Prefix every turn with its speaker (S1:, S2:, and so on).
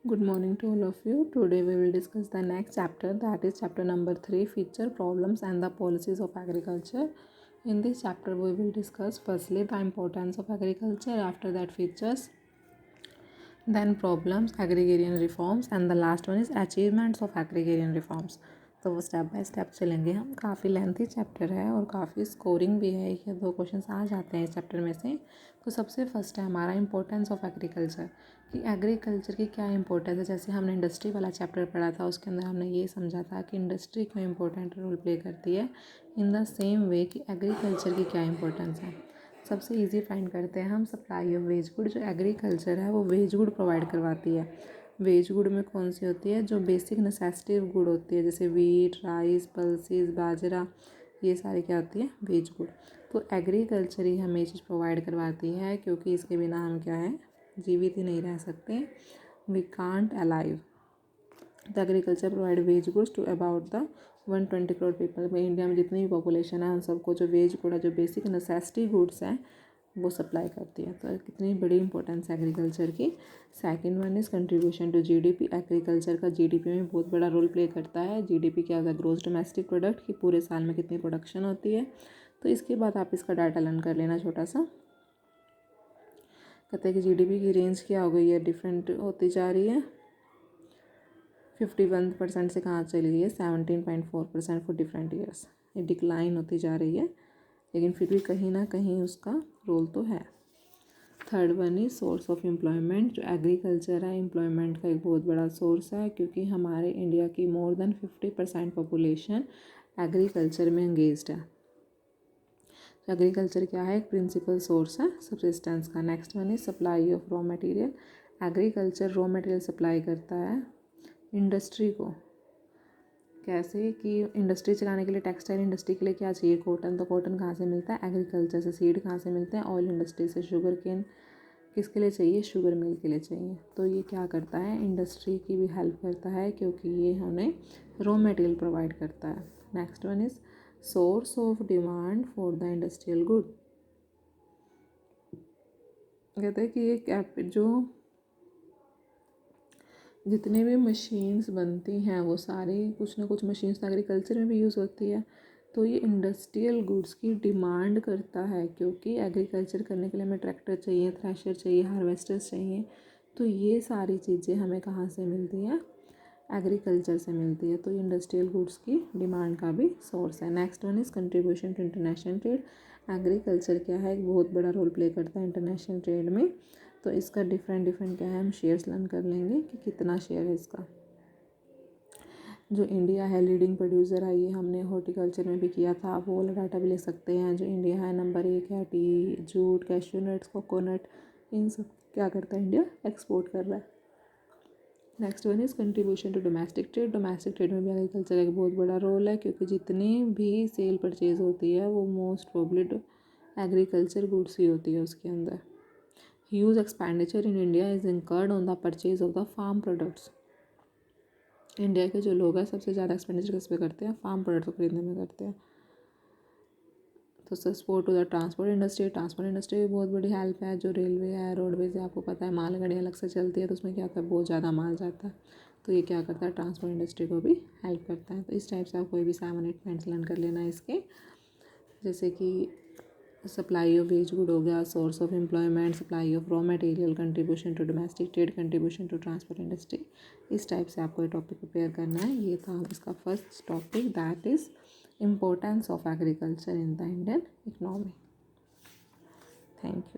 S1: Good morning to all of you. Today we will discuss the next chapter, that is chapter number 3, feature, problems and the policies of agriculture. In this chapter we will discuss firstly the importance of agriculture, after that features, then problems, agrarian reforms and the last one is achievements of agrarian reforms. तो वो step by step चलेंगे हम. काफ़ी lengthy chapter है और काफ़ी scoring भी है, ये 2 क्वेश्चंस आ जाते हैं इस चैप्टर में से. तो सबसे फर्स्ट है हमारा इंपॉर्टेंस ऑफ एग्रीकल्चर, कि एग्रीकल्चर की क्या इंपॉर्टेंस है. जैसे हमने इंडस्ट्री वाला चैप्टर पढ़ा था, उसके अंदर हमने ये समझा था कि इंडस्ट्री क्यों इंपॉर्टेंट रोल प्ले करती है. इन द सेम वे कि एग्रीकल्चर की क्या इंपॉर्टेंस है. सबसे इजी फाइंड करते हैं हम सप्लाई ऑफ वेज गुड. जो एग्रीकल्चर है वो वेज गुड प्रोवाइड करवाती है. वेज गुड में कौन सी होती है, जो बेसिक नेसेसिटी गुड होती है, जैसे वीट, राइस, पल्सेस, बाजरा, ये सारी क्या होती है, वेज गुड. तो एग्रीकल्चर ही हमें ये चीज़ प्रोवाइड करवाती है, क्योंकि इसके बिना हम क्या है, जीवित ही नहीं रह सकते. We can't alive. The agriculture provide wage goods to about the 120 crore people. India में जितनी भी पॉपुलेशन है उन सबको जो वेज गुड है, जो बेसिक नेसेसिटी गुड्स हैं, वो सप्लाई करती है. तो कितनी बड़ी इंपॉर्टेंस है एग्रीकल्चर की. Second one is contribution to GDP. Agriculture का जीडीपी में बहुत बड़ा रोल प्ले करता है. जीडीपी क्या होता है, ग्रोस डोमेस्टिक प्रोडक्ट, की पूरे साल में कितनी प्रोडक्शन होती है. तो इसके बाद आप इसका डाटा लर्न कर लेना छोटा सा. कहते हैं कि जीडीपी की रेंज क्या हो गई है, डिफरेंट होती जा रही है. 51% से कहाँ चली गई है, 17.4% फॉर डिफरेंट ईयर्स. ये डिक्लाइन होती जा रही है, लेकिन फिर भी कहीं ना कहीं उसका रोल तो है. Third one is source of employment. जो एग्रीकल्चर है एम्प्लॉयमेंट का एक बहुत बड़ा सोर्स है, क्योंकि हमारे इंडिया की मोर देन 50% पॉपुलेशन एग्रीकल्चर में एंगेज्ड है. एग्रीकल्चर क्या है, एक प्रिंसिपल सोर्स है सब्सिस्टेंस का. Next one is supply of raw material. Agriculture raw material supply करता है इंडस्ट्री को. कैसे कि इंडस्ट्री चलाने के लिए, टेक्सटाइल इंडस्ट्री के लिए क्या चाहिए, कॉटन. तो कॉटन कहाँ से मिलता है, एग्रीकल्चर से. सीड कहाँ से मिलते हैं, ऑयल इंडस्ट्री से. शुगर केन किसके लिए चाहिए, शुगर मिल के लिए चाहिए. तो ये क्या करता है, इंडस्ट्री की भी हेल्प करता है, क्योंकि ये हमें रॉ मटेरियल प्रोवाइड करता है. Next one is source of demand for the industrial good. कहते हैं कि ये जो जितने भी मशीन्स बनती हैं वो सारी कुछ ना कुछ मशीन्स एग्रीकल्चर में भी यूज़ होती है. तो ये इंडस्ट्रियल गुड्स की डिमांड करता है, क्योंकि एग्रीकल्चर करने के लिए हमें ट्रैक्टर चाहिए, थ्रेशर चाहिए, हार्वेस्टर्स चाहिए. तो ये सारी चीज़ें हमें कहाँ से मिलती हैं, एग्रीकल्चर से मिलती है. तो ये इंडस्ट्रियल गुड्स की डिमांड का भी सोर्स है. Next one is contribution to international trade. Agriculture क्या है, एक बहुत बड़ा रोल प्ले करता है इंटरनेशनल ट्रेड में. तो इसका डिफरेंट क्या है, हम शेयर्स लर्न कर लेंगे कि कितना शेयर है इसका. जो इंडिया है लीडिंग प्रोड्यूसर है, ये हमने हॉर्टिकल्चर में भी किया था, आप वो वाला डाटा भी ले सकते हैं. जो इंडिया है नंबर 1 है, tea, jute, cashew nuts, coconut, इन सब क्या करता है, इंडिया एक्सपोर्ट कर रहा है. Next one is contribution to domestic trade. Domestic trade में भी एग्रीकल्चर का एक बहुत बड़ा रोल है, क्योंकि जितनी भी सेल परचेज होती है वो मोस्ट प्रोबेबली एग्रीकल्चर गुड्स ही होती है उसके अंदर. Huge expenditure in India is incurred on the purchase of the farm products. India के जो लोग हैं सबसे ज़्यादा एक्सपेंडिचर किस पे करते हैं, फार्म प्रोडक्ट को खरीदने में करते हैं. तो support to the transport industry. Transport industry भी बहुत बड़ी हेल्प है. जो रेलवे है, रोडवेज है, आपको पता है मालगाड़ी अलग से चलती है, तो उसमें क्या होता है, बहुत ज़्यादा माल जाता है. तो ये क्या करता है, ट्रांसपोर्ट इंडस्ट्री को भी हेल्प करता है. तो इस टाइप से आप कोई भी 7-8 पॉइंट्स लर्न कर लेना इसके. जैसे कि सप्लाई ऑफ वेज गुड हो गया, source of employment, supply of raw material, contribution to domestic trade, contribution to transport industry. इस टाइप से आपको ये टॉपिक प्रिपेयर करना है. ये था इसका first topic, that is importance of agriculture in the Indian economy. Thank you.